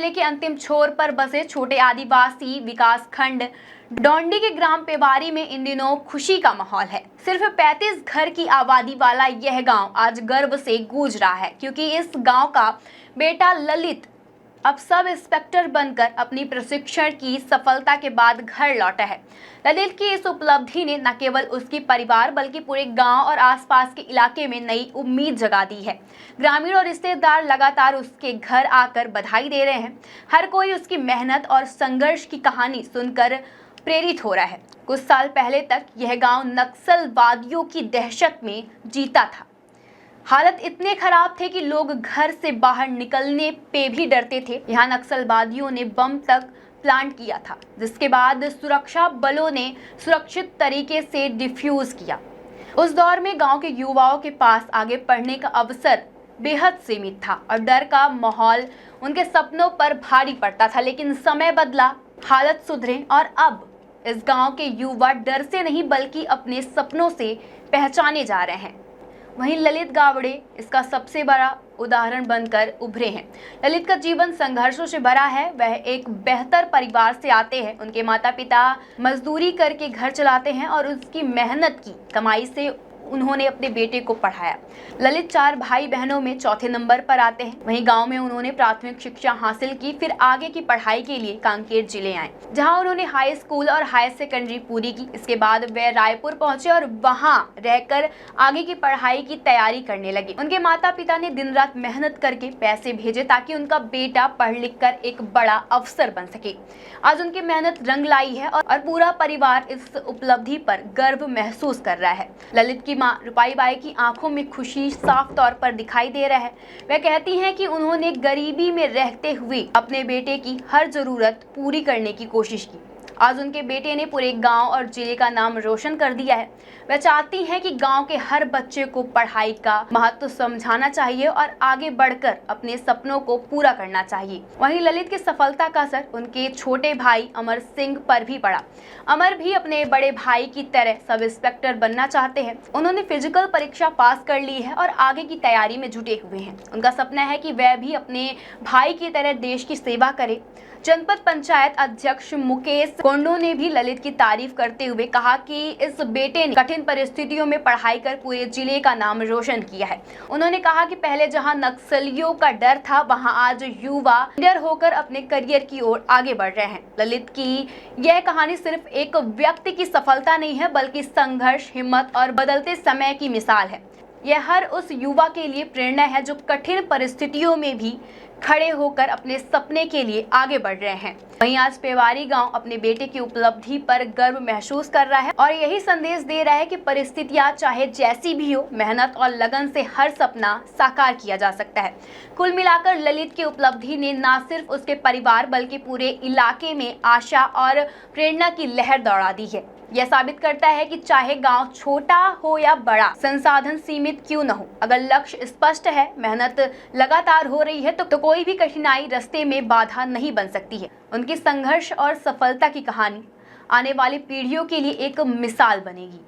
जिले के अंतिम छोर पर बसे छोटे आदिवासी विकास खंड डोंडी के ग्राम पेवारी में इन दिनों खुशी का माहौल है। सिर्फ 35 घर की आबादी वाला यह गांव आज गर्व से गूंज रहा है, क्योंकि इस गांव का बेटा ललित अब सब इंस्पेक्टर बनकर अपनी प्रशिक्षण की सफलता के बाद घर लौटा है। ललित की इस उपलब्धि ने न केवल उसकी परिवार बल्कि पूरे गांव और आसपास के इलाके में नई उम्मीद जगा दी है। ग्रामीण और रिश्तेदार लगातार उसके घर आकर बधाई दे रहे हैं। हर कोई उसकी मेहनत और संघर्ष की कहानी सुनकर प्रेरित हो रहा है। कुछ साल पहले तक यह गांव नक्सलवादियों की दहशत में जीता था। हालत इतने खराब थे कि लोग घर से बाहर निकलने पे भी डरते थे। यहाँ नक्सलवादियों ने बम तक प्लांट किया था, जिसके बाद सुरक्षा बलों ने सुरक्षित तरीके से डिफ्यूज किया। उस दौर में गांव के युवाओं के पास आगे पढ़ने का अवसर बेहद सीमित था और डर का माहौल उनके सपनों पर भारी पड़ता था। लेकिन समय बदला, हालत सुधरे और अब इस गांव के युवा डर से नहीं बल्कि अपने सपनों से पहचाने जा रहे हैं। वहीं ललित गावड़े इसका सबसे बड़ा उदाहरण बनकर उभरे हैं। ललित का जीवन संघर्षों से भरा है। वह एक बेहतर परिवार से आते हैं। उनके माता पिता मजदूरी करके घर चलाते हैं और उसकी मेहनत की कमाई से उन्होंने अपने बेटे को पढ़ाया। ललित 4 भाई बहनों में चौथे नंबर पर आते हैं। वहीं गांव में उन्होंने प्राथमिक शिक्षा हासिल की, फिर आगे की पढ़ाई के लिए कांकेर जिले आए, जहां उन्होंने हाई स्कूल और हायर सेकेंडरी पूरी की। इसके बाद वे रायपुर पहुंचे और वहां रहकर आगे की पढ़ाई की तैयारी करने लगे। उनके माता पिता ने दिन रात मेहनत करके पैसे भेजे ताकि उनका बेटा पढ़ लिख कर एक बड़ा अफसर बन सके। आज उनकी मेहनत रंग लाई है और पूरा परिवार इस उपलब्धि पर गर्व महसूस कर रहा है। ललित की मां रूपाई बाई की आंखों में खुशी साफ तौर पर दिखाई दे रहा है। वह कहती हैं कि उन्होंने गरीबी में रहते हुए अपने बेटे की हर जरूरत पूरी करने की कोशिश की। आज उनके बेटे ने पूरे गांव और जिले का नाम रोशन कर दिया है। वह चाहती हैं कि गांव के हर बच्चे को पढ़ाई का महत्व समझाना चाहिए और आगे बढ़कर अपने सपनों को पूरा करना चाहिए। वहीं ललित की सफलता का असर उनके छोटे भाई अमर सिंह पर भी पड़ा। अमर भी अपने बड़े भाई की तरह सब इंस्पेक्टर बनना चाहते हैं। उन्होंने फिजिकल परीक्षा पास कर ली है और आगे की तैयारी में जुटे हुए हैं। उनका सपना है कि वह भी अपने भाई की तरह देश की सेवा करे। जनपद पंचायत अध्यक्ष मुकेश कोंडो ने भी ललित की तारीफ करते हुए कहा कि इस बेटे ने कठिन परिस्थितियों में पढ़ाई कर पूरे जिले का नाम रोशन किया है। उन्होंने कहा कि पहले जहां नक्सलियों का डर था, वहां आज युवा लीडर होकर अपने करियर की ओर आगे बढ़ रहे हैं। ललित की यह कहानी सिर्फ एक व्यक्ति की सफलता नहीं है, बल्कि संघर्ष, हिम्मत और बदलते समय की मिसाल है। यह हर उस युवा के लिए प्रेरणा है जो कठिन परिस्थितियों में भी खड़े होकर अपने सपने के लिए आगे बढ़ रहे हैं। वहीं आज पेवारी गांव अपने बेटे की उपलब्धि पर गर्व महसूस कर रहा है और यही संदेश दे रहा है कि परिस्थितियां चाहे जैसी भी हो, मेहनत और लगन से हर सपना साकार किया जा सकता है। कुल मिलाकर ललित की उपलब्धि ने न सिर्फ उसके परिवार बल्कि पूरे इलाके में आशा और प्रेरणा की लहर दौड़ा दी है। यह साबित करता है कि चाहे गांव छोटा हो या बड़ा, संसाधन सीमित क्यों न हो, अगर लक्ष्य स्पष्ट है, मेहनत लगातार हो रही है तो कोई भी कठिनाई रास्ते में बाधा नहीं बन सकती है। उनकी संघर्ष और सफलता की कहानी आने वाली पीढ़ियों के लिए एक मिसाल बनेगी।